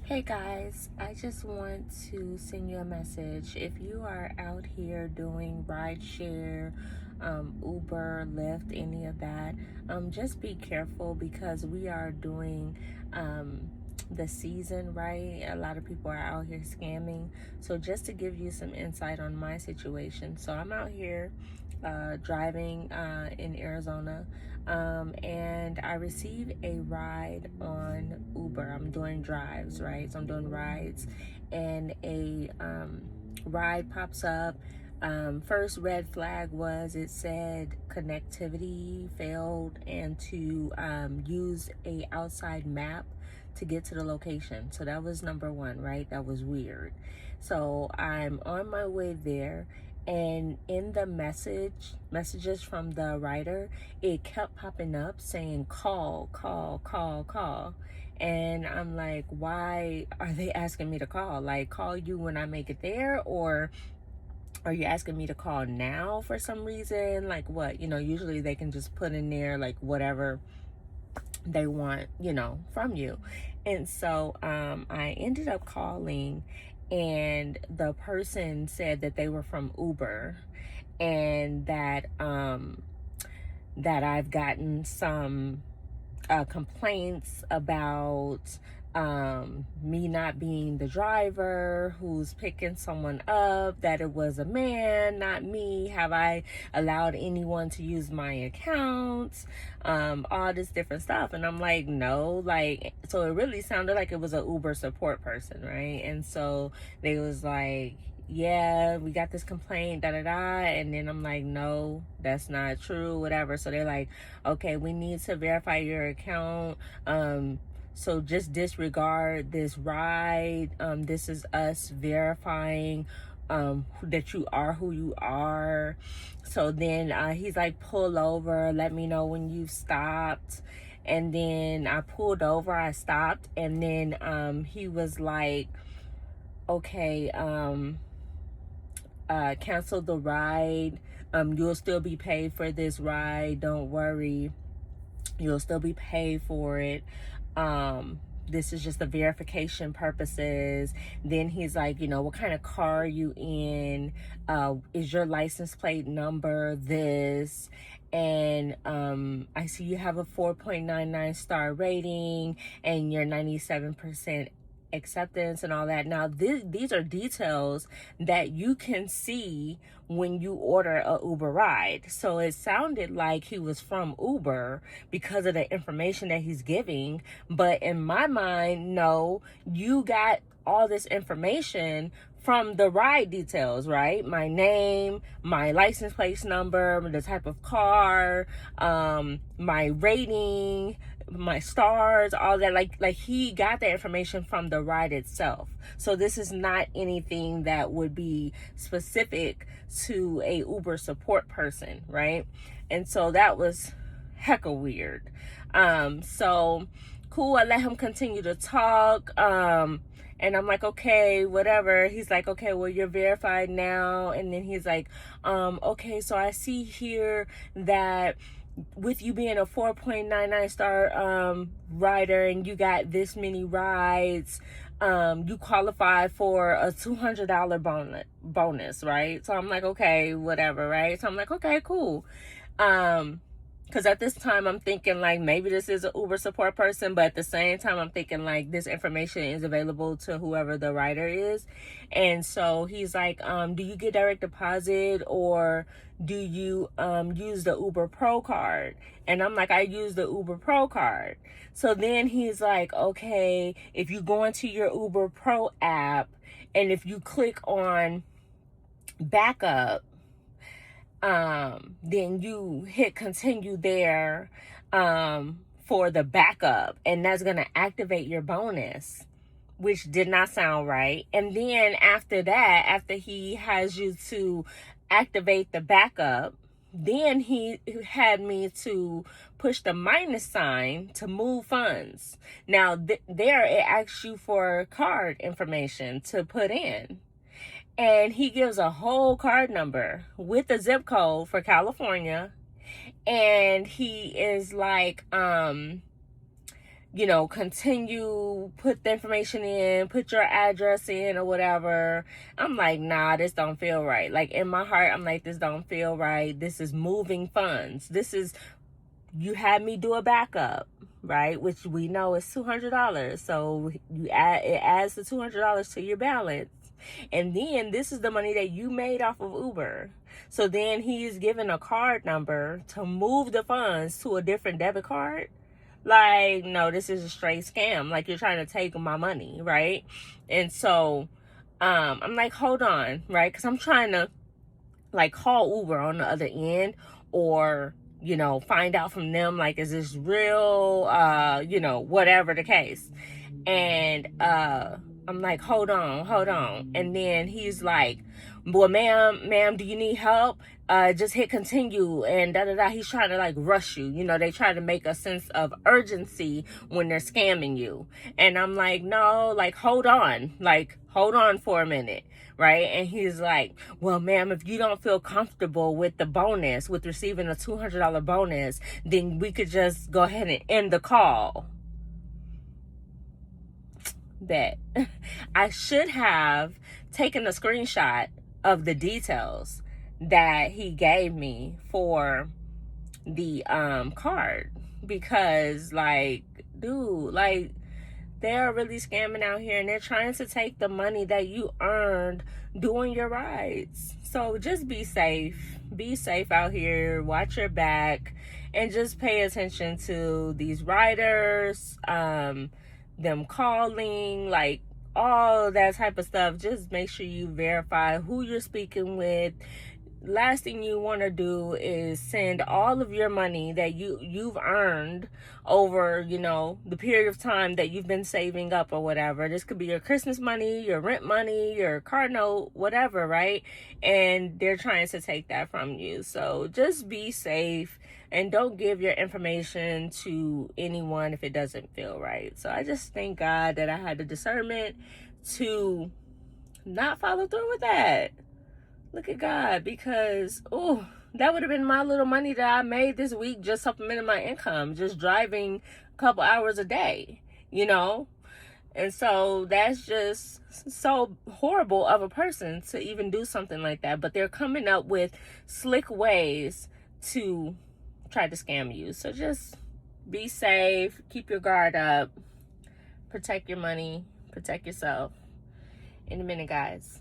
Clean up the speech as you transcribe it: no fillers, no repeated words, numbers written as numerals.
Hey guys, I just want to send you a message. If you are out here doing rideshare, Uber, Lyft, any of that, just be careful because we are doing the season, right? A lot of people are out here scamming. So just to give you some insight on my situation. So I'm out here driving in Arizona, and I received a ride on Uber. I'm doing drives, right? So I'm doing rides, and a ride pops up. First red flag was it said connectivity failed and to use a outside map to get to the location. So that was number one, right? That was weird. So I'm on my way there, and in the messages from the writer, it kept popping up saying call, call, call, call. And I'm like, why are they asking me to call? Like, call you when I make it there, or are you asking me to call now for some reason? Like what? Usually they can just put in there like whatever they want, from you. And so I ended up calling, and the person said that they were from Uber, and that I've gotten some complaints about me not being the driver who's picking someone up, that it was a man, not me. Have I allowed anyone to use my accounts? All this different stuff. And I'm like, no, so it really sounded like it was an Uber support person, right? And so they was like, yeah, we got this complaint, da da da. And then I'm like, no, that's not true, whatever. So they're like, okay, we need to verify your account. So just disregard this ride. This is us verifying that you are who you are. So then he's like, pull over, let me know when you've stopped. And then I pulled over, I stopped, and then he was like, okay, cancel the ride. You'll still be paid for this ride, don't worry, you'll still be paid for it. This is just the verification purposes. Then he's like, what kind of car are you in? Is your license plate number this? And I see you have a 4.99 star rating and you're 97% acceptance and all that. Now these are details that you can see when you order a Uber ride. So it sounded like he was from Uber because of the information that he's giving, but in my mind, no, you got all this information from the ride details, right? My name, my license plate number, the type of car, my rating, my stars, all that. Like he got the information from the ride itself. So this is not anything that would be specific to a Uber support person, right? And so that was hecka weird. So cool, I let him continue to talk. And I'm like, okay, whatever. He's like, okay, well, you're verified now. And then he's like, okay, so I see here that with you being a 4.99 star rider and you got this many rides, you qualify for a $200 bonus, right? So I'm like, okay, whatever, right? So I'm like, okay, cool. Because at this time, I'm thinking like maybe this is an Uber support person, but at the same time, I'm thinking like this information is available to whoever the rider is. And so he's like, do you get direct deposit or do you use the Uber Pro card? And I'm like, I use the Uber Pro card. So then he's like, okay, if you go into your Uber Pro app and if you click on backup, then you hit continue there for the backup, and that's gonna activate your bonus, which did not sound right. And then after that, after he has you to activate the backup, then he had me to push the minus sign to move funds. Now there it asks you for card information to put in. And he gives a whole card number with the zip code for California. And he is like, continue, put the information in, put your address in or whatever. I'm like, nah, this don't feel right. Like, in my heart, I'm like, this don't feel right. This is moving funds. You had me do a backup, right? Which we know is $200. So it adds the $200 to your balance. And then this is the money that you made off of Uber. So then he's given a card number to move the funds to a different debit card. Like, no, this is a straight scam. Like, you're trying to take my money, right? And so I'm like, hold on, right? Because I'm trying to like call Uber on the other end, or find out from them, like, is this real, whatever the case. And I'm like, hold on. And then he's like, well, ma'am, do you need help? Just hit continue and da-da-da. He's trying to like rush you. They try to make a sense of urgency when they're scamming you. And I'm like, no, like, hold on for a minute. Right? And he's like, well, ma'am, if you don't feel comfortable with the bonus, with receiving a $200 bonus, then we could just go ahead and end the call. Bet. I should have taken a screenshot of the details that he gave me for the card, because like, dude, like, they're really scamming out here, and they're trying to take the money that you earned doing your rides. So just be safe out here, watch your back, and just pay attention to these riders, them calling, like all that type of stuff. Just make sure you verify who you're speaking with. Last thing you want to do is send all of your money that you've earned over the period of time that you've been saving up or whatever. This could be your Christmas money, your rent money, your car note, whatever, right? And they're trying to take that from you. So just be safe and don't give your information to anyone if it doesn't feel right. So I just thank God that I had the discernment to not follow through with that. Look at God, because that would have been my little money that I made this week, just supplementing my income, just driving a couple hours a day, And so that's just so horrible of a person to even do something like that. But they're coming up with slick ways to try to scam you. So just be safe, keep your guard up, protect your money, protect yourself. In a minute, guys.